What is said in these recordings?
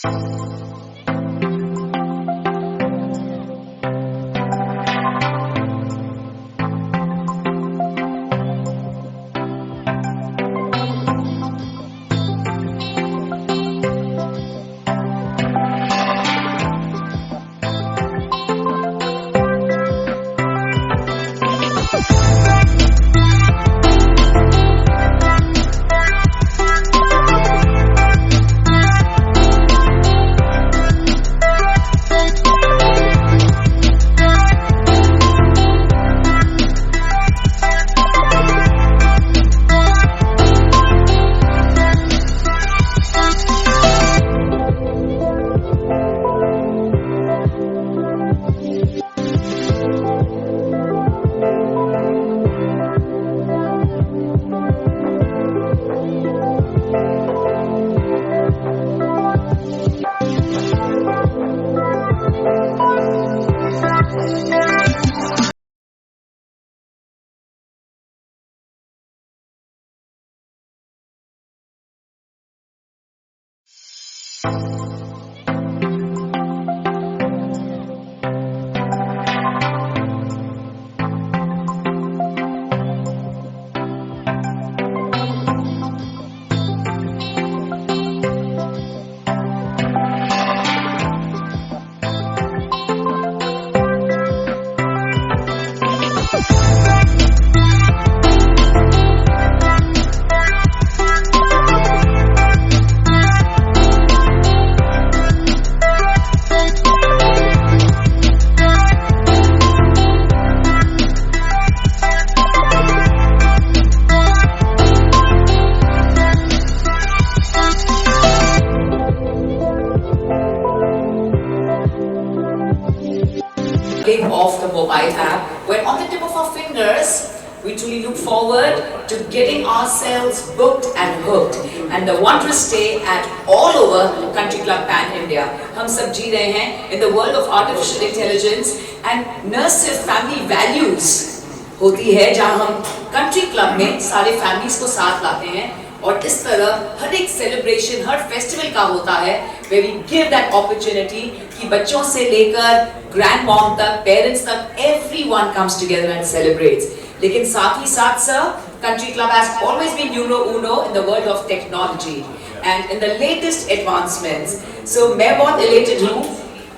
Of the mobile app, when on the tip of our fingers, we truly look forward to getting ourselves booked and hooked, and the wondrous stay at all over Country Club Pan India. हम सब जी रहे हैं in the world of artificial intelligence, and न सिर्फ family values होती है जहाँ हम Country Club में सारे families को साथ लाते हैं, और इस तरह हर एक सेलिब्रेशन, हर फेस्टिवल का होता है where we give that opportunity कि बच्चों से लेकर ग्रैंड मॉम तक, पेरेंट्स तक, everyone comes together and celebrates. लेकिन साथ ही साथ sir, Country Club has always been numero uno in the world of technology and in the latest advancements. So मैं बहुत elated हूँ.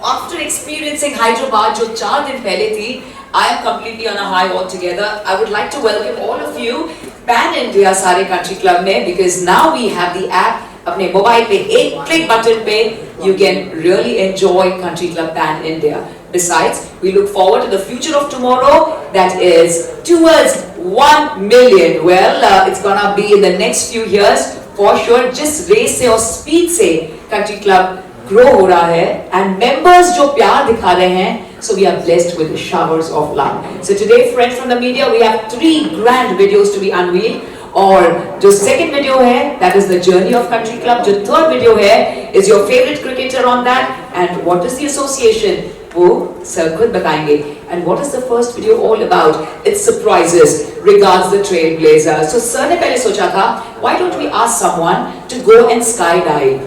After experiencing Hyderabad जो 4 दिन पहले थी, I am completely on a high altogether. I would like to welcome all of you Pan India सारे Country Club में, because now we have the app. अपने मोबाइल पे एक क्लिक बटन पे you can really enjoy Country Club Pan India. Besides, we look forward to the future of tomorrow, that is towards 1 million. Well, it's gonna be in the next few years for sure. जिस race से और speed से Country Club grow हो रहा है, and members जो प्यार दिखा रहे हैं, so we are blessed with showers of love. So today, friends from the media, we have 3 grand videos to be unveiled. और जो second video है, that is the journey of Country Club. जो third video है, is your favorite cricketer on that, and what is the association? वो sir खुद बताएंगे. And what is the first video all about? It's surprises regards the trailblazer. So sir ने पहले सोचा था, why don't we ask someone to go and skydive?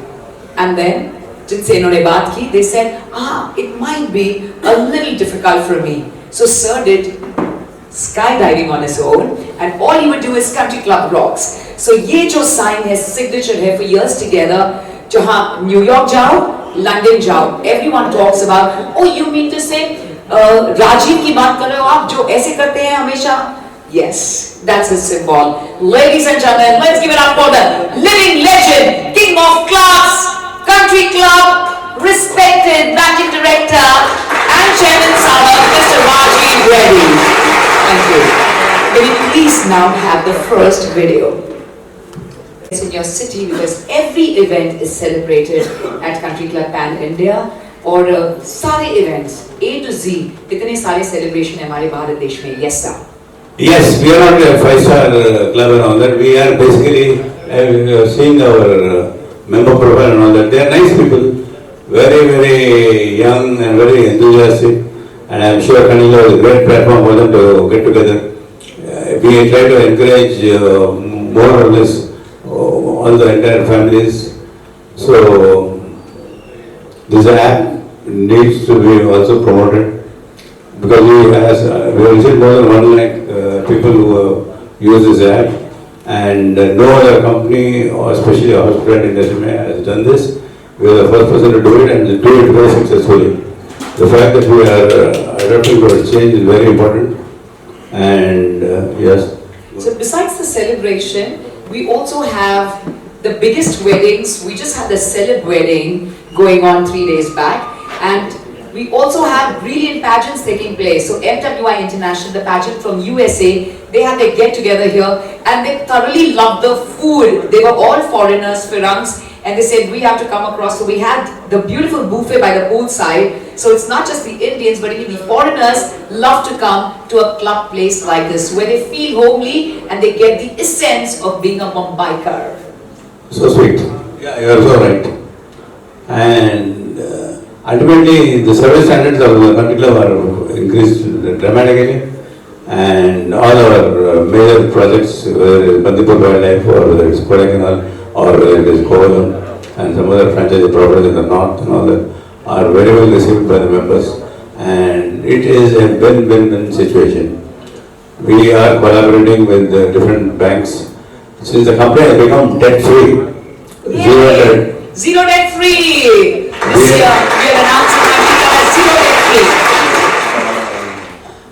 And then जिनसे इन्होंने बात की, they said, it might be a little difficult for me. So sir did skydiving on his own, and all he would do is Country Club rocks. So ये जो sign है, signature है for years together. जहाँ New York जाओ, London जाओ, everyone talks about. Oh, you mean to say Rajiv की बात कर रहे हो आप, जो ऐसे करते हैं हमेशा? Yes, that's his symbol. Ladies and gentlemen, let's give it up for the living legend, king of clubs, Country Club, respected managing director and chairman Saha, Mr. Rajiv Reddy. Thank you. Can you please now have the first video? It's in your city, because every event is celebrated at Country Club Pan India, और सारे events A to Z कितने सारे celebration है हमारे भारत देश में. Yes sir. Yes, we are not a 5-star club and all that. We are basically seeing our member profile and all that. They are nice people, very very young and very enthusiastic, and I am sure Country Club is a great platform for them to get together. We try to encourage more or less all the entire families. So This app needs to be also promoted because we have received more than 1 lakh people who use this app, and no other company or especially a hospital industry has done this. We are the first person to do it and do it very successfully. The fact that we are adapting to change is very important, and yes. So besides the celebration, we also have the biggest weddings. We just had the celeb wedding going on 3 days back, and we also have brilliant pageants taking place. So MWI International, the pageant from USA, they had their get together here and they thoroughly loved the food. They were all foreigners, Firangs, and they said we have to come across. So we had the beautiful buffet by the poolside. So it's not just the Indians, but even the foreigners love to come to a club place like this where they feel homely and they get the essence of being a Mumbaikar. So sweet. Yeah, you are so right. And ultimately, the service standards of the country club are increased dramatically, and all our major projects, whether it is Bandipur Wildlife or whether it is Kodaikanal or whether it is Kovalam and some other franchise properties in the north and all that, are very well received by the members, and it is a win-win-win situation. We are collaborating with different banks. Since the company has become debt-free, zero debt. Zero debt free! This year we are announcing Country Club as zero debt free.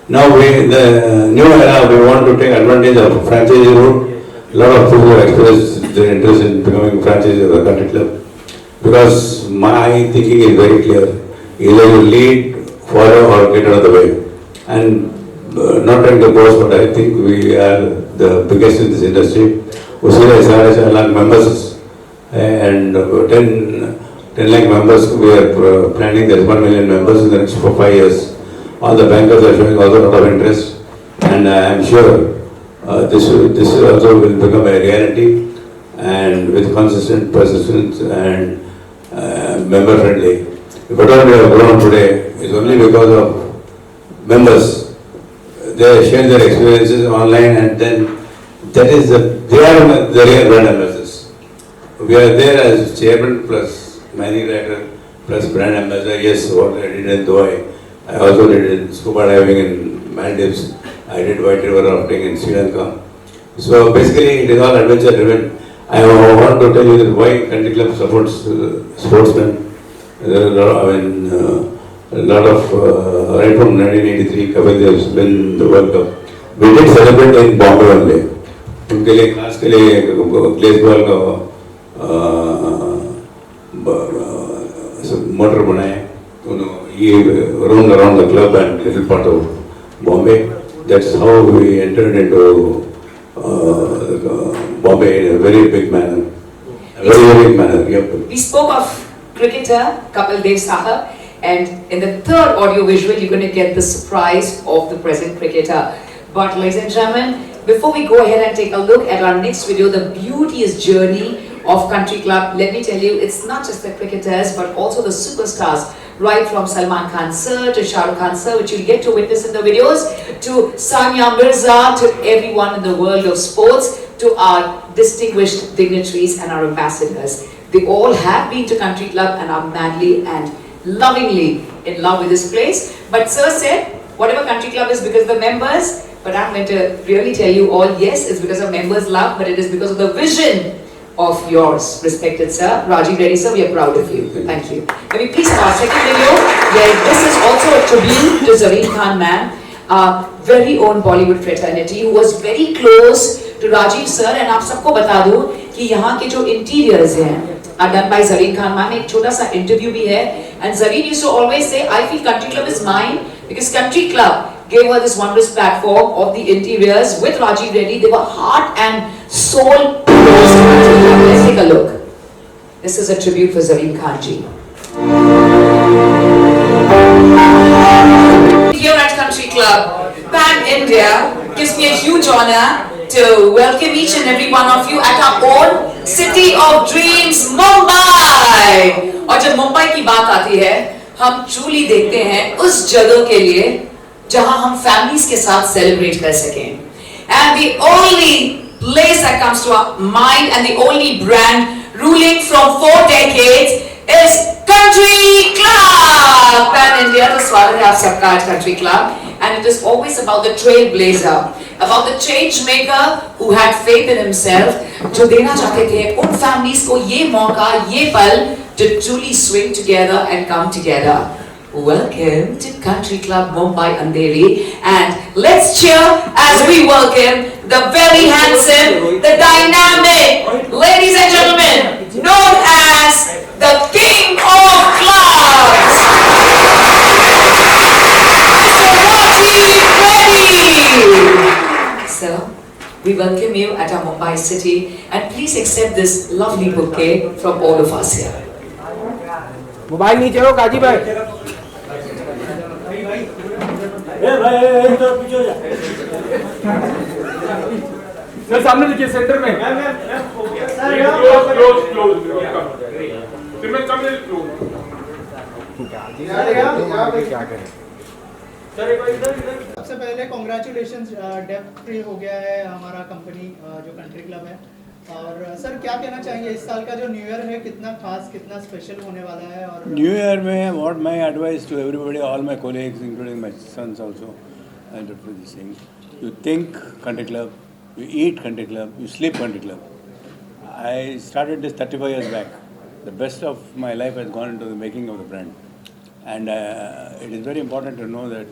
Now the new era, we want to take advantage of franchisee route. A lot of people have expressed their interest in becoming franchisee of the country club. Because my thinking is very clear. Either you lead, follow or get out of the way. And not trying to boast, but I think we are the biggest in this industry. Usila SRS lakh members and 10 lakh members. We are planning there's 1 million members in the next 5 years. All the bankers are showing also a lot of interest, and I am sure this also will become a reality, and with consistent persistence and member friendly. If at all we have grown today, it's only because of members. They share their experiences online, and then they are the real brand ambassadors. We are there as chairman plus managing director plus brand ambassador. Yes, what I did in Dubai, I also did scuba diving in Maldives. I did white river rafting in Sri Lanka. So basically, it is all adventure driven. I want to tell you that why country club supports sportsmen. There are a lot of right from 1983, Kapil Dev has been the World Cup. We did celebrate in Bombay only. उनके लिए खास के लिए glace ball का motor बनाए, ये roamed around the club and little part of Bombay. That's how we entered into Bombay in a very big manner. Very big manner. Yep. We spoke of cricketer Kapil Dev Sahab, and in the third audio visual you're going to get the surprise of the present cricketer. But ladies and gentlemen, before we go ahead and take a look at our next video, the beauteous journey of Country Club, let me tell you, it's not just the cricketers but also the superstars, right from Salman Khan sir to Shah Rukh Khan sir, which you'll get to witness in the videos, to Sania Mirza, to everyone in the world of sports, to our distinguished dignitaries and our ambassadors. They all have been to Country Club and are madly and lovingly in love with this place. But sir said, whatever Country Club is because of the members, but I'm going to really tell you all, yes, it's because of members' love, but it is because of the vision of yours, respected sir. Rajiv Reddy sir, we are proud of you. Thank you. Can we please start second video? Yeah, this is also a tribute to Zareen Khan ma'am, our very own Bollywood fraternity, who was very close to Rajiv sir. And आप सबको बता दूं कि यहाँ के जो interiors हैं are done by Zareen Khan ma'am. एक छोटा सा interview भी है. And Zareen used to always say, I feel Country Club is mine because Country Club gave her this wondrous platform of the interiors with Rajiv Reddy. They were heart and soul close to Country Club. Let's take a look. This is a tribute for Zareen Khan ji. Here at Country Club, Pan India gives me a huge honor to welcome each and every one of you at our own city of dreams, Mumbai. और जब मुंबई की बात आती है, हम truly देखते हैं उस जगह के लिए जहां हम families के साथ celebrate कर सकें. And the only place that comes to our mind and the only brand ruling from 4 decades is Country Aap Sabka at Country Club, and it is always about the trailblazer, about the change maker who had faith in himself, जो देना चाहते थे उन families को ये मौका, ये पल to truly swing together and come together. Welcome to Country Club Mumbai Andheri, and let's cheer as we welcome the very handsome, the dynamic, ladies and gentlemen, known as the King of Clubs, Mr. Rajiv. Sir, we welcome you at our Mumbai city, and please accept this lovely bouquet from all of us here. Mobile नीचे हो काजी भाई sir सामने देखिए centre में क्या करें सबसे पहले कॉन्ग्रेचुलेशन डेब्ट फ्री हो गया है हमारा कंपनी जो कंट्री क्लब है और सर क्या कहना चाहेंगे इस साल का जो न्यू ईयर है कितना खास कितना स्पेशल होने वाला है और न्यू ईयर में what my advice to everybody all my colleagues including my sons also and this thing you think country club you eat country club you sleep country club I started this 35 years back the best of my life has gone into the making of the brand and it is very important to know that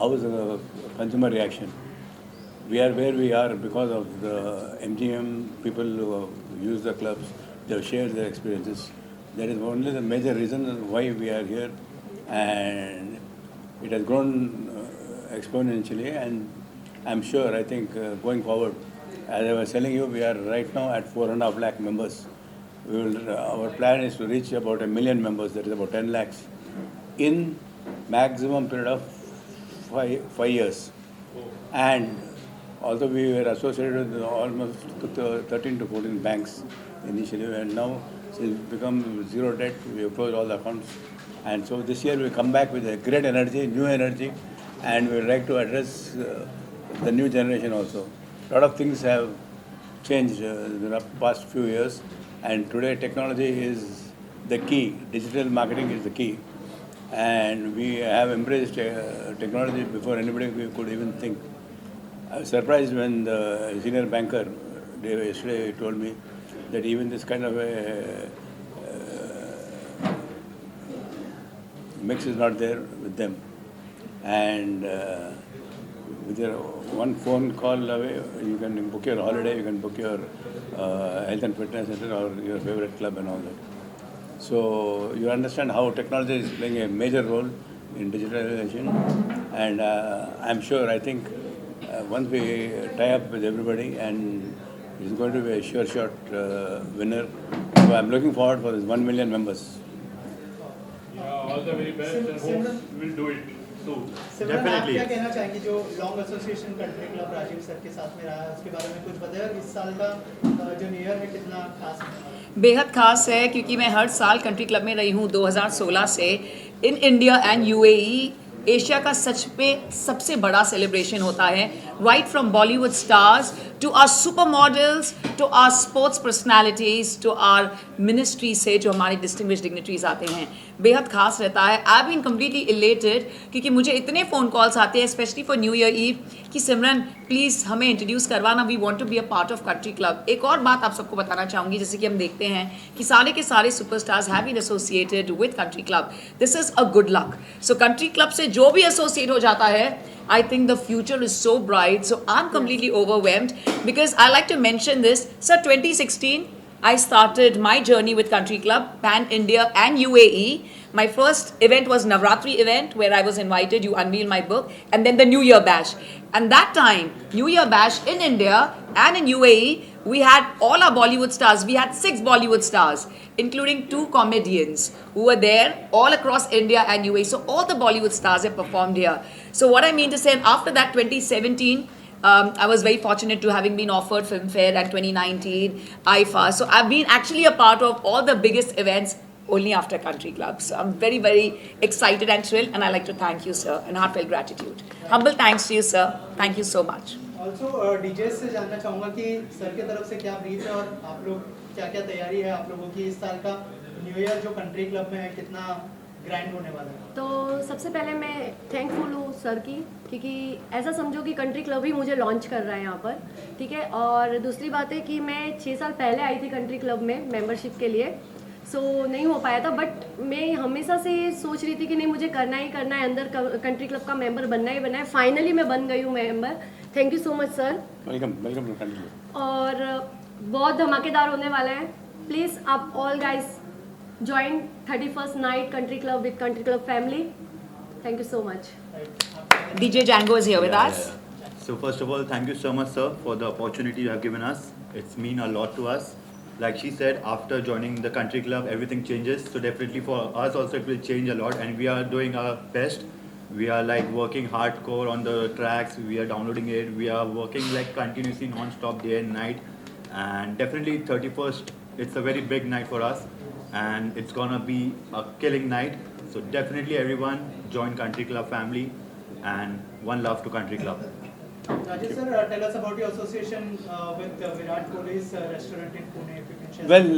how is the consumer reaction. We are where we are because of the MGM people who have used the clubs, they have shared their experiences. That is only the major reason why we are here, and it has grown exponentially. And I'm sure, I think going forward, as I was telling you, we are right now at 4.5 lakh members. Our plan is to reach about 1 million members, that is about 10 lakhs, in maximum period of 5 years. And although we were associated with almost 13 to 14 banks initially, and now it's become zero debt, we have closed all the accounts. And so this year we come back with a great energy, new energy, and we would like to address the new generation also. A lot of things have changed in the past few years, and today technology is the key, digital marketing is the key. And we have embraced technology before anybody could even think. I was surprised when the senior banker yesterday told me that even this kind of a mix is not there with them. And with your one phone call away, you can book your holiday, you can book your health and fitness center or your favorite club and all that. So you understand how technology is playing a major role in digitalization. And I'm sure, I think, once we tie up with everybody, and it's going to be a sure shot winner. So I'm looking forward for this 1 million members. All the very best and hope we'll do it soon. Simran आप क्या कहना चाहेंगे जो long association country club Rajiv sir के साथ में रहा है उसके बारे में कुछ बताया इस साल का जो न्यू ईयर है कितना खास है बेहद ख़ास है क्योंकि मैं हर साल कंट्री क्लब में रही हूँ 2016 से in India and UAE Asia का सच में सबसे बड़ा सेलिब्रेशन होता है right from Bollywood stars to our super models to our sports personalities to our ministry से जो हमारे डिस्टिंग्विश डिग्निटरीज आते हैं बेहद खास रहता है आई बीन कम्प्लीटली इलेटेड क्योंकि मुझे इतने फ़ोन कॉल्स आते हैं specially for new year eve कि सिमरन प्लीज़ हमें इंट्रोड्यूस करवाना we want to be a part of country club. एक और बात आप सबको बताना चाहूँगी जैसे कि हम देखते हैं कि सारे के सारे superstars have been associated with country club this is a good luck so country club से जो भी एसोसिएट हो जाता है I think the future is so bright. So I'm completely overwhelmed because I like to mention this. So 2016, I started my journey with Country Club, Pan India and UAE. My first event was Navratri event where I was invited, you unveil my book, and then the New Year Bash. And that time, New Year Bash in India and in UAE, we had all our Bollywood stars. We had 6 Bollywood stars, including 2 comedians who were there all across India and UAE. So all the Bollywood stars have performed here. So what I mean to say, after that 2017, I was very fortunate to having been offered Filmfare and 2019, IFA. So I've been actually a part of all the biggest events only after Country Club. So I'm very, very excited and thrilled, and I'd like to thank you, sir, and heartfelt gratitude. Humble thanks to you, sir. Thank you so much. Also DJs से जानना चाहूँगा कि sir की तरफ से क्या brief है और आप लोग क्या क्या तैयारी है आप लोगों की इस साल का न्यू ईयर जो कंट्री क्लब में है कितना ग्रैंड होने वाला है? तो सबसे पहले मैं थैंकफुल हूँ सर की, क्योंकि ऐसा समझो कि कंट्री क्लब ही मुझे लॉन्च कर रहा है यहाँ पर, ठीक है। और दूसरी बात है कि मैं 6 साल पहले आई थी कंट्री क्लब में मेंबरशिप के लिए, सो नहीं हो पाया था, बट मैं हमेशा से ये सोच रही थी कि नहीं मुझे करना ही करना है, अंदर कंट्री क्लब का मेंबर बनना ही बनना है। फाइनली मैं बन गई हूँ member. Thank you so much sir. Welcome welcome to country. और बहुत धमाकेदार होने वाला है। प्लीज़ आप all guys join 31st night country club with country club family. Thank you so much. DJ Django is here with Yeah, us. yeah. So first of all, thank you so much, sir, for the opportunity you have given us. It's mean a lot to us. Like she said, after joining the country club, everything changes. So definitely for us also it will change a lot, and we are doing our best. We are like working hardcore on the tracks. We are downloading it. We are working like continuously non-stop day and night. And definitely 31st, it's a very big night for us, and it's gonna be a killing night. So definitely everyone join country club family, and one love to country club. Rajesh sir, tell us about your association with Virat Kohli's restaurant in Pune, if you can share. Well,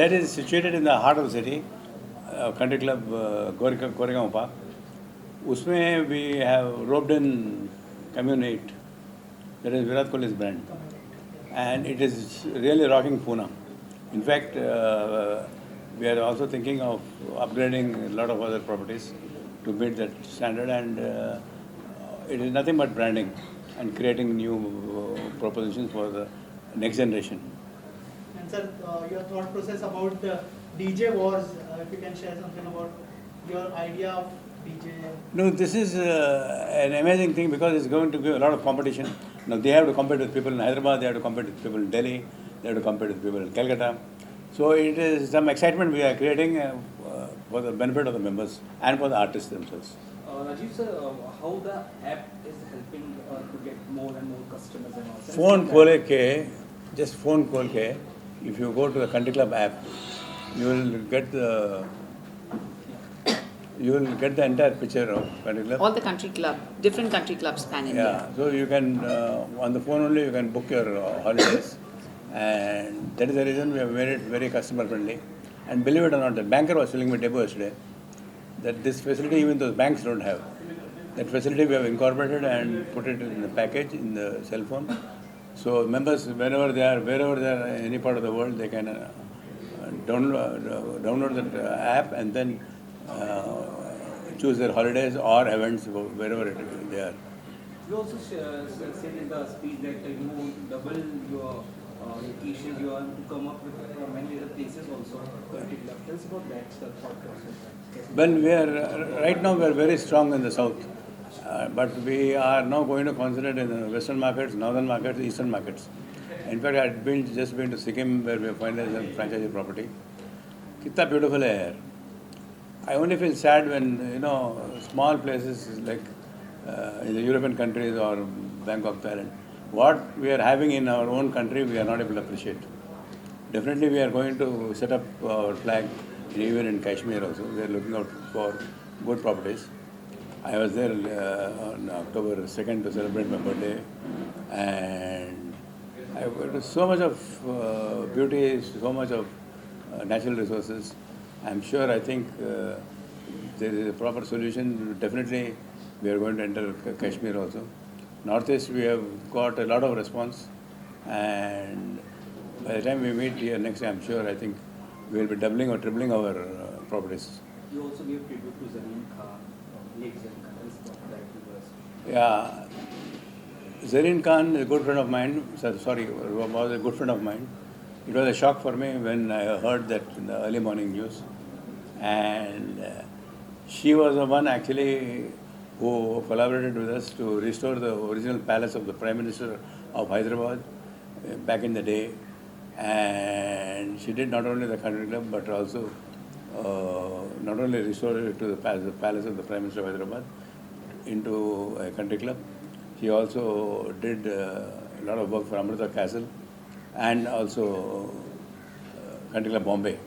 that is situated in the heart of the city, country club Goregaon Park. उसमें we have roped in Commune 8, that is Virat Kohli's brand, and it is really rocking Pune. In fact, we are also thinking of upgrading a lot of other properties to meet that standard, and it is nothing but branding and creating new propositions for the next generation. And sir, your thought process about the DJ wars, if you can share something about your idea of DJ. No, this is an amazing thing because it's going to give a lot of competition. Now they have to compete with people in Hyderabad, they have to compete with people in Delhi, they have to compete with people in Calcutta. So it is some excitement we are creating for the benefit of the members and for the artists themselves. Rajiv sir, how the app is helping to get more and more customers and all? Phone khole ke, just phone khol ke, if you go to the Country Club app, you will get the entire picture of Country Club. All the country club, different country clubs pan India. Yeah, so you can, on the phone only, you can book your holidays. And that is the reason we have made it very customer friendly. And believe it or not, the banker was telling me demo yesterday that this facility even those banks don't have. That facility we have incorporated and put it in the package in the cell phone. So members, wherever they are in any part of the world, they can download that app and then choose their holidays or events wherever they are. You also said in the speech that you double your locations, you want to come up with many other places also. Tell us about that, the thought process. Well, right now we are very strong in the south, but we are now going to concentrate in the western markets, northern markets, eastern markets. In fact, I had just been to Sikkim where we have finalized a franchise property. Kitna beautiful hai here. I only feel sad when, small places like in the European countries or Bangkok, Thailand, what we are having in our own country, we are not able to appreciate. Definitely, we are going to set up our flag even in Kashmir also. We are looking out for good properties. I was there on October 2nd to celebrate my birthday, and I got so much of beauty, so much of natural resources. I'm sure, I think there is a proper solution. Definitely, we are going to enter Kashmir also. Northeast, we have got a lot of response, and by the time we meet here next time, I'm sure, I think we will be doubling or tripling our properties. You also gave tribute to Zareen Khan, late Zareen Khan. Tell us about that to us. Yeah, Zareen Khan is a good friend of mine. Sorry, was a good friend of mine. It was a shock for me when I heard that in the early morning news. And she was the one actually who collaborated with us to restore the original palace of the Prime Minister of Hyderabad back in the day. And she did not only the country club but also not only restored it to the palace of the Prime Minister of Hyderabad into a country club. She also did a lot of work for Amrita Castle and also Country Club Bombay.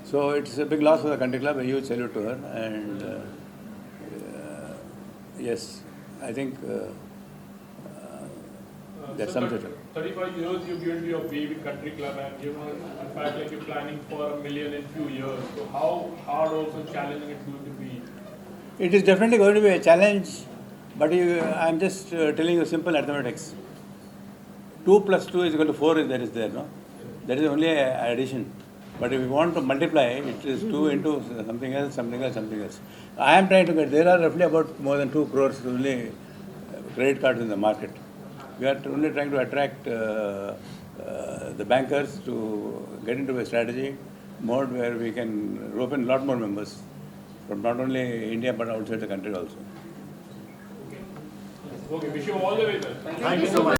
So it's a big loss for the country club, a huge salute to her, and yes, I think That's so something. 35 years you've given to your baby country club, and you know, in fact, like you're planning for $1 million in few years. So how hard also challenging it's going to be? It is definitely going to be a challenge, but I'm just telling you simple arithmetics. 2 plus 2 is equal to 4 that is there, no? That is only an addition. But if you want to multiply, it is 2 into something else, something else, something else. I am trying to get, there are roughly about more than 2 crores only credit cards in the market. We are only trying to attract the bankers to get into a strategy mode where we can rope in a lot more members from not only India but outside the country also. Okay, wish you all the way best. Thank you so much.